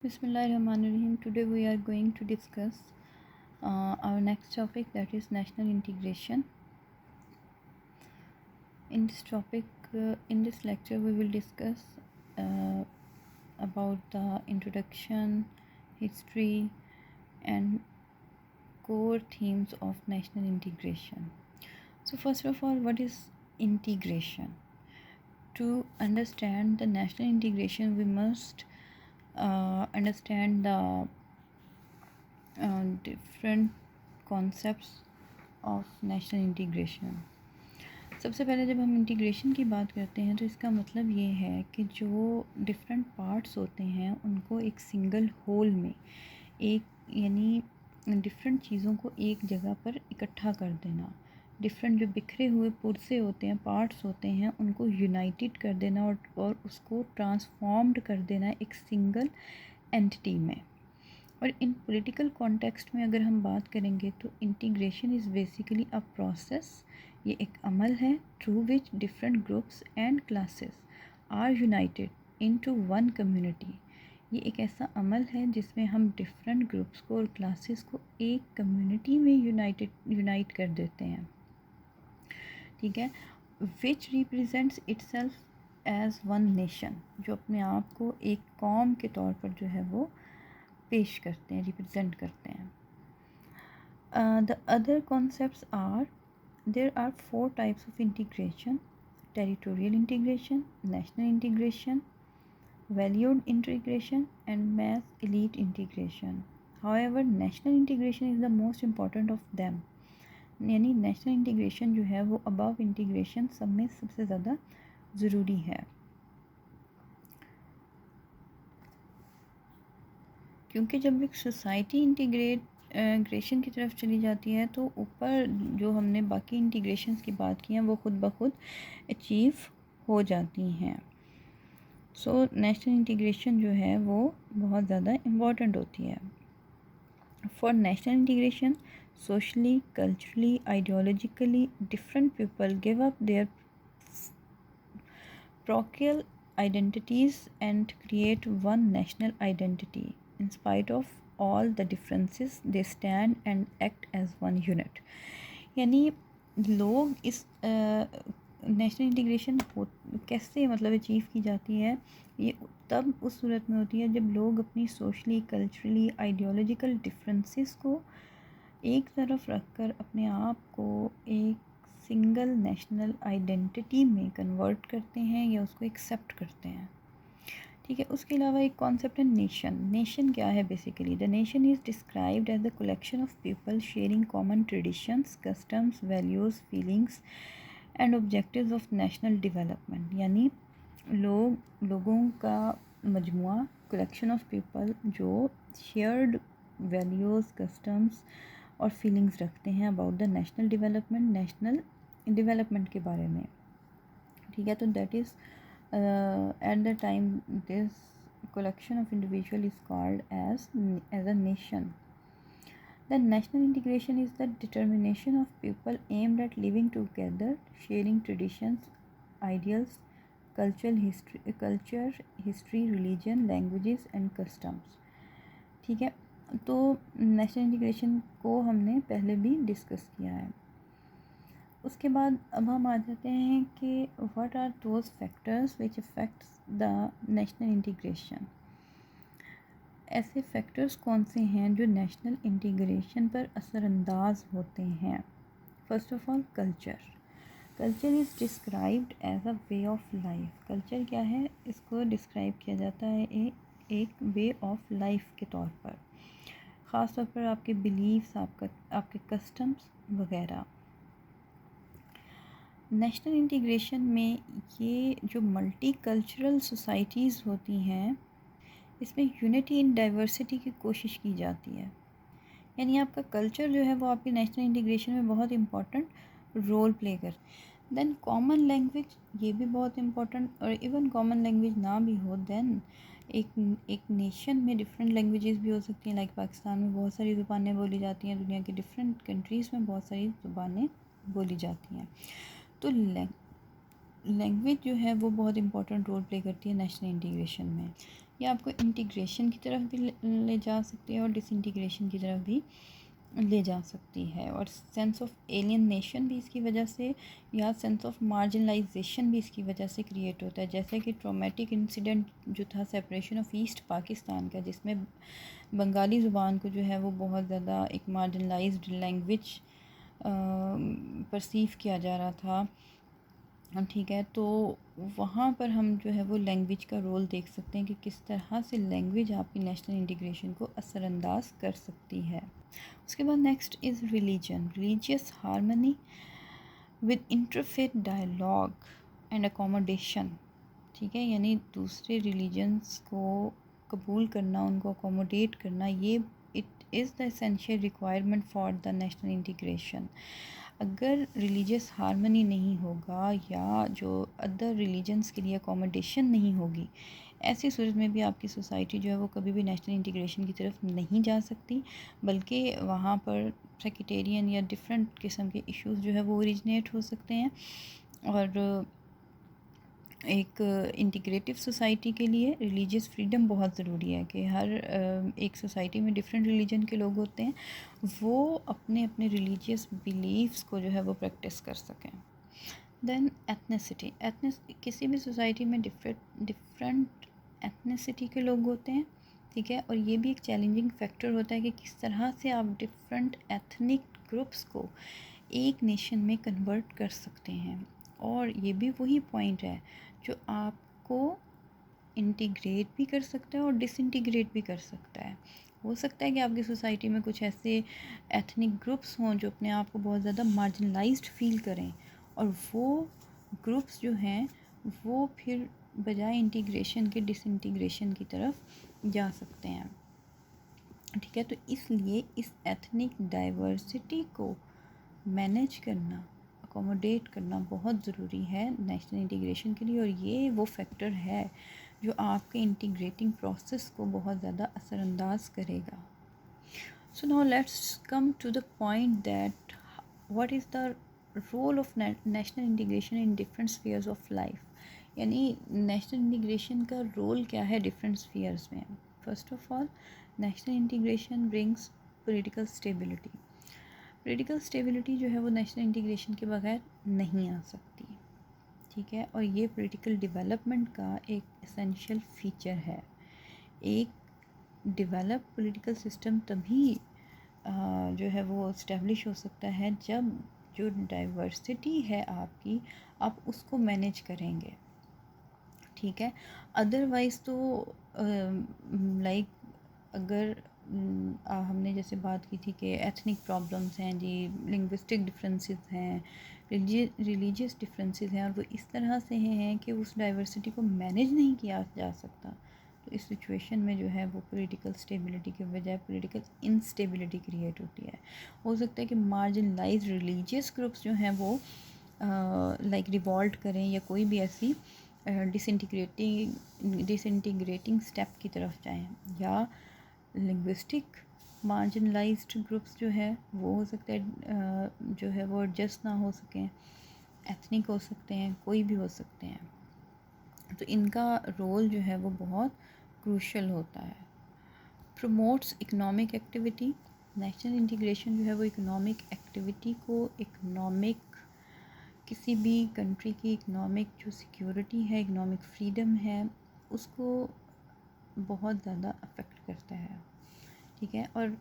Bismillahirrahmanirrahim. Today we are going to discuss our next topic, that is national integration. In this topic, in this lecture, we will discuss uh, about the introduction, history, and core themes of national integration. So, first of all, what is integration? To understand the national integration, we must understand the different concepts of national integration. सबसे पहले जब हम integration की बात करते हैं तो इसका मतलब ये है कि जो डिफरेंट पार्ट्स होते हैं उनको एक सिंगल होल में एक यानी डिफरेंट चीज़ों को एक जगह पर इकट्ठा कर देना. डिफरेंट जो बिखरे हुए पुरसे होते हैं, पार्ट्स होते हैं, उनको यूनाइटेड कर देना और उसको ट्रांसफॉर्म्ड कर देना एक सिंगल एंटिटी में. और इन पॉलिटिकल कॉन्टेक्स्ट में अगर हम बात करेंगे तो integration is basically a process, ये एक अमल है through which different groups and classes are united into one community. ये एक ऐसा अमल है जिसमें हम डिफरेंट ग्रुप्स को और क्लासेस को एक कम्युनिटी में यूनाइट कर देते हैं. ठीक है. Which represents itself as one nation, जो अपने आप को एक कौम के तौर पर जो है वो पेश करते हैं, रिप्रेजेंट करते हैं. The other concepts are, there are 4 types of integration: territorial integration, national integration, valued integration and mass elite integration. However, national integration is the most important of them. यानी नेशनल इंटीग्रेशन जो है वो above integration सब में सबसे ज़्यादा ज़रूरी है, क्योंकि जब एक सोसाइटी इंटीग्रेशन की तरफ चली जाती है तो ऊपर जो हमने बाकी इंटीग्रेशंस की बात की है वो खुद ब खुद अचीव हो जाती हैं. सो नेशनल इंटीग्रेशन जो है वो बहुत ज़्यादा इम्पॉर्टेंट होती है. For national integration, socially, culturally, ideologically different people give up their parochial identities and create one national identity. In spite of all the differences, they stand and act as one unit. यानी लोग इस national integration कैसे मतलब achieve की जाती है, ये तब उस सूरत में होती है जब लोग अपनी सोशली, कल्चरली, आइडियोलॉजिकल डिफरेंसेस को एक तरफ रखकर अपने आप को एक सिंगल नेशनल आइडेंटिटी में कन्वर्ट करते हैं या उसको एक्सेप्ट करते हैं. ठीक है. उसके अलावा एक कॉन्सेप्ट है नेशन. नेशन क्या है basically? The nation is described as the collection of people sharing common traditions, customs, values, feelings and objectives of national development. यानी लोगों का मजमुआ, कलेक्शन ऑफ पीपल जो शेयर्ड वैल्यूज़, कस्टम्स और फीलिंग्स रखते हैं अबाउट द नेशनल डेवलपमेंट के बारे में. ठीक है. तो that is at the time this collection of individual is called as a nation. The national integration is the determination of people aimed at living together, sharing traditions, ideals, culture, history, religion, languages and customs. ठीक है. तो national integration को हमने पहले भी discuss किया है. उसके बाद अब हम आ जाते हैं कि what are those factors which affects the national integration. ऐसे फैक्टर्स कौन से हैं जो नेशनल इंटीग्रेशन पर असरअंदाज होते हैं? First of all, culture. Culture is described as a way of life. Culture क्या है? इसको डिस्क्राइब किया जाता है एक वे ऑफ लाइफ के तौर पर, ख़ास तौर पर आपके बिलीव्स, आपके कस्टम्स वगैरह. नेशनल इंटीग्रेशन में ये जो मल्टी कल्चरल सोसाइटीज़ होती हैं इसमें यूनिटी इन डाइवर्सिटी की कोशिश की जाती है. यानी आपका कल्चर जो है वो आपके नेशनल इंटीग्रेशन में बहुत इम्पॉर्टेंट रोल प्ले कर. देन कॉमन लैंग्वेज, ये भी बहुत इम्पॉर्टेंट. और इवन कॉमन लैंग्वेज ना भी हो देन एक नेशन में डिफरेंट लैंग्वेजेस भी हो सकती हैं. लाइक पाकिस्तान में बहुत सारी ज़ुबानें बोली जाती हैं, दुनिया के डिफरेंट कंट्रीज़ में बहुत सारी ज़ुबानें बोली जाती हैं. तो लैंग्वेज जो है वो बहुत इंपॉर्टेंट रोल प्ले करती है नेशनल इंटीग्रेशन में। ये आपको इंटीग्रेशन की तरफ भी ले जा सकती है और डिसइंटीग्रेशन की तरफ भी ले जा सकती है। और सेंस ऑफ एलियनेशन भी इसकी वजह से, या सेंस ऑफ मार्जिनलाइजेशन भी इसकी वजह से क्रिएट होता है। जैसे कि ट्रॉमेटिक इंसिडेंट जो था सेपरेशन ऑफ ईस्ट पाकिस्तान का, जिसमें बंगाली ज़ुबान को जो है वो बहुत ज़्यादा एक मार्जिनलाइज्ड लैंग्वेज परसीव किया जा रहा था। ठीक है, तो वहाँ पर हम जो है वो लैंग्वेज का रोल देख सकते हैं कि किस तरह से लैंग्वेज आपकी नेशनल इंटीग्रेशन को असरअंदाज कर सकती है। उसके बाद next is religion, religious harmony with interfaith dialogue and accommodation. ठीक है, यानी दूसरे रिलीजन्स को कबूल करना, उनको अकोमोडेट करना, ये it is the essential requirement for the national integration. अगर रिलीजियस हार्मनी नहीं होगा या जो अदर रिलीजन्स के लिए अकोमोडेशन नहीं होगी, ऐसी सूरत में भी आपकी सोसाइटी जो है वो कभी भी नेशनल इंटीग्रेशन की तरफ नहीं जा सकती, बल्कि वहाँ पर सेक्टेरियन या डिफरेंट किस्म के इश्यूज़ जो है वो ओरिजिनेट हो सकते हैं। और एक इंटीग्रेटिव सोसाइटी के लिए रिलीजियस फ्रीडम बहुत ज़रूरी है कि हर एक सोसाइटी में डिफरेंट रिलीजन के लोग होते हैं, वो अपने अपने रिलीजियस बिलीव्स को जो है वो प्रैक्टिस कर सकें। देन एथनिसिटी, किसी भी सोसाइटी में डिफरेंट एथनिसिटी के लोग होते हैं। ठीक है, और ये भी एक चैलेंजिंग फैक्टर होता है कि किस तरह से आप डिफरेंट एथनिक ग्रुप्स को एक नेशन में कन्वर्ट कर सकते हैं। और ये भी वही पॉइंट है जो आपको इंटीग्रेट भी कर सकता है और डिसइंटीग्रेट भी कर सकता है। हो सकता है कि आपकी सोसाइटी में कुछ ऐसे एथनिक ग्रुप्स हों जो अपने आप को बहुत ज़्यादा मार्जिनलाइज्ड फील करें, और वो ग्रुप्स जो हैं वो फिर बजाय इंटीग्रेशन के डिसइंटीग्रेशन की तरफ जा सकते हैं। ठीक है, तो इसलिए इस एथनिक डाइवर्सिटी को मैनेज करना, अकोमोडेट करना बहुत ज़रूरी है नेशनल इंटीग्रेशन के लिए, और ये वो फैक्टर है जो आपके इंटीग्रेटिंग प्रोसेस को बहुत ज़्यादा असरअंदाज करेगा। So now let's come to the point that what is the role of national integration in different spheres of life. यानी नेशनल इंटीग्रेशन का रोल क्या है डिफरेंट स्फीयर्स में। First of all, national integration brings political stability. Political stability जो है वो national integration के बगैर नहीं आ सकती। ठीक है, और ये पॉलिटिकल डेवलपमेंट का एक एसेंशियल फीचर है। एक डेवलप पॉलिटिकल सिस्टम तभी जो है वो इस्टेब्लिश हो सकता है जब जो डाइवर्सिटी है आपकी, आप उसको मैनेज करेंगे। ठीक है, अदरवाइज़ तो लाइक अगर हमने जैसे बात की थी कि एथनिक प्रॉब्लम्स हैं जी, लिंग्विस्टिक डिफरेंसेस हैं, रिलीजियस डिफरेंसेस हैं, और वो इस तरह से हैं कि उस डाइवर्सिटी को मैनेज नहीं किया जा सकता, तो इस सिचुएशन में जो है वो पॉलिटिकल स्टेबिलिटी के बजाय पॉलिटिकल इंस्टेबिलिटी क्रिएट होती है। हो सकता है कि मार्जिनलाइज रिलीजियस ग्रुप्स जो हैं वो लाइक रिवॉल्ट करें या कोई भी ऐसी डिसइंटीग्रेटिंग स्टेप की तरफ जाएं, या लिंग्विस्टिक मार्जिनलाइज्ड ग्रुप्स जो है वो हो सकता है जो है वो एडजस्ट ना हो सकें, एथनिक हो सकते हैं, कोई भी हो सकते हैं, तो इनका रोल जो है वो बहुत क्रूशल होता है। Promotes economic activity, national integration जो है वो इकोनॉमिक एक्टिविटी को, किसी भी कंट्री की इकोनॉमिक जो सिक्योरिटी है, इकोनॉमिक फ्रीडम है, उसको बहुत ज़्यादा अफेक्ट करता है। ठीक है, और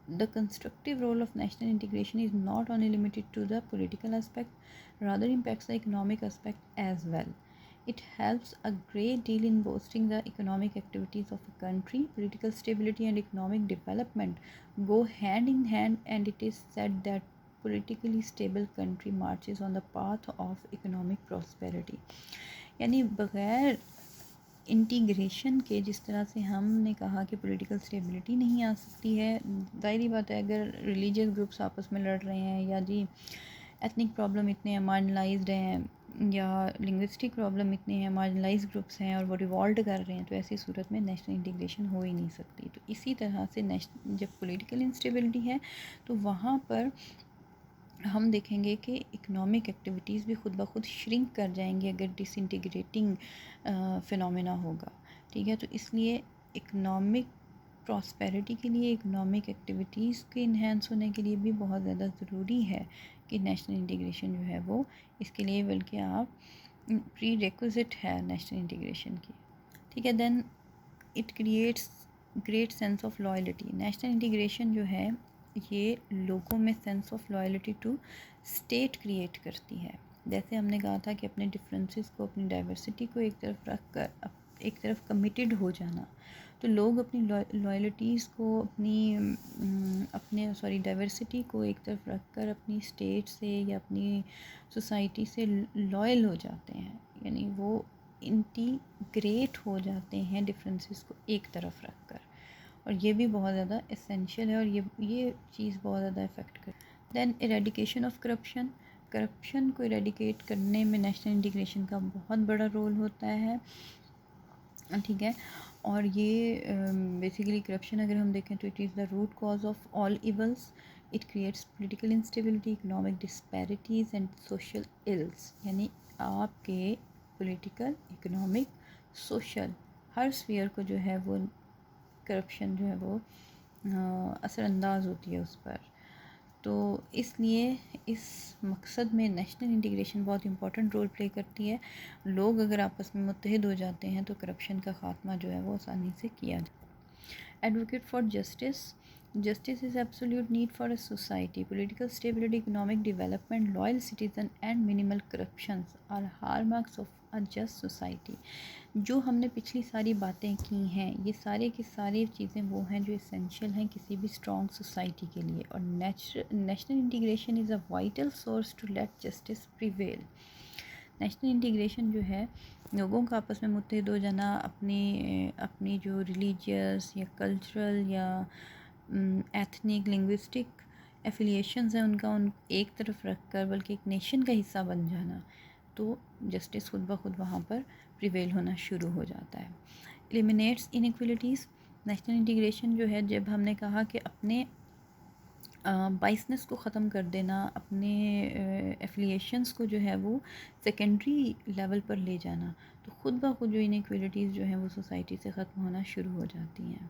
the constructive role of national integration is not only limited to the political aspect, rather impacts the economic aspect as well. It helps a great deal in boosting the economic activities of a country. Political stability and economic development go hand in hand, and it is said that politically stable country marches on the path of economic prosperity. यानी बग़ैर integration के, जिस तरह से हमने कहा कि political stability नहीं आ सकती है, ज़ाहिर बात है अगर रिलीजियस ग्रुप्स आपस में लड़ रहे हैं, या जी एथनिक प्रॉब्लम इतने मार्जिनलाइज्ड हैं, या लिंग्विस्टिक प्रॉब्लम इतने हैं, मार्जिनलाइज ग्रुप्स हैं और वो रिवॉल्ट कर रहे हैं, तो ऐसी सूरत में नेशनल इंटीग्रेशन हो ही नहीं सकती। तो इसी तरह से जब पॉलिटिकल इंस्टेबिलिटी है तो वहाँ पर हम देखेंगे कि इकोनॉमिक एक्टिविटीज़ भी खुद ब खुद श्रिंक कर जाएंगी अगर डिसइंटीग्रेटिंग फिनोमेना होगा। ठीक है, तो इसलिए इकोनॉमिक प्रॉस्पेरिटी के लिए, इकोनॉमिक एक्टिविटीज़ के इन्हेंस होने के लिए भी बहुत ज़्यादा ज़रूरी है कि नेशनल इंटीग्रेशन जो है वो इसके लिए, बल्कि आप प्री रिक्विज़िट है नेशनल इंटीग्रेशन की। ठीक है, then it creates great sense of loyalty. National integration जो है ये लोगों में sense of loyalty to state create करती है। जैसे हमने कहा था कि अपने डिफरेंसेस को, अपनी डाइवर्सिटी को एक तरफ रख कर एक तरफ कमिटेड हो जाना, तो लोग अपनी लॉयल्टीज़ को, अपने डाइवर्सिटी को एक तरफ रख कर अपनी स्टेट से या अपनी सोसाइटी से लॉयल हो जाते हैं, यानी वो इंटीग्रेट हो जाते हैं डिफरेंसेस को एक तरफ रख कर। और ये भी बहुत ज़्यादा एसेंशियल है और ये चीज़ बहुत ज़्यादा इफ़ेक्ट कर। Then eradication of corruption. Corruption को इरेडिकेट करने में नेशनल इंटीग्रेशन का बहुत बड़ा रोल होता है। ठीक है, और ये बेसिकली करप्शन अगर हम देखें तो it is the root cause of all evils. It creates political instability, economic disparities and social ills. यानी आपके पॉलिटिकल, इकोनॉमिक, सोशल हर स्फीयर को जो है वो करप्शन जो है वो असरअंदाज होती है उस पर। तो इसलिए इस मकसद में नेशनल इंटीग्रेशन बहुत इंपॉर्टेंट रोल प्ले करती है। लोग अगर आपस में मुत्तहिद हो जाते हैं तो करप्शन का ख़ात्मा जो है वो आसानी से किया जाए। Advocate for justice. Justice is absolute need for a society. Political stability, economic development, loyal citizen and minimal corruptions are hallmarks of a just society. जो हमने पिछली सारी बातें की हैं ये सारे की सारी चीज़ें वो हैं जो इसेंशियल हैं किसी भी स्ट्रॉन्ग सोसाइटी के लिए। और national integration is a vital source to let justice prevail. National integration जो है लोगों का आपस में मुत्तहिद हो जाना, अपनी जो रिलीजियस या कल्चरल या एथनिक लिंग्विस्टिक एफिलिएशंस हैं उनका एक तरफ रख कर बल्कि एक नेशन का हिस्सा बन जाना, तो जस्टिस खुद ब खुद वहाँ पर प्रिवेल होना शुरू हो जाता है। Eliminates inequalities. नेशनल इंटीग्रेशन जो है, जब हमने कहा कि अपने बाइसनेस को ख़त्म कर देना, अपने एफिलिएशंस को जो है वो सेकेंडरी लेवल पर ले जाना, तो खुद ब खुद जो इनइक्वलिटीज़ जो हैं वो सोसाइटी से ख़त्म होना शुरू हो जाती हैं।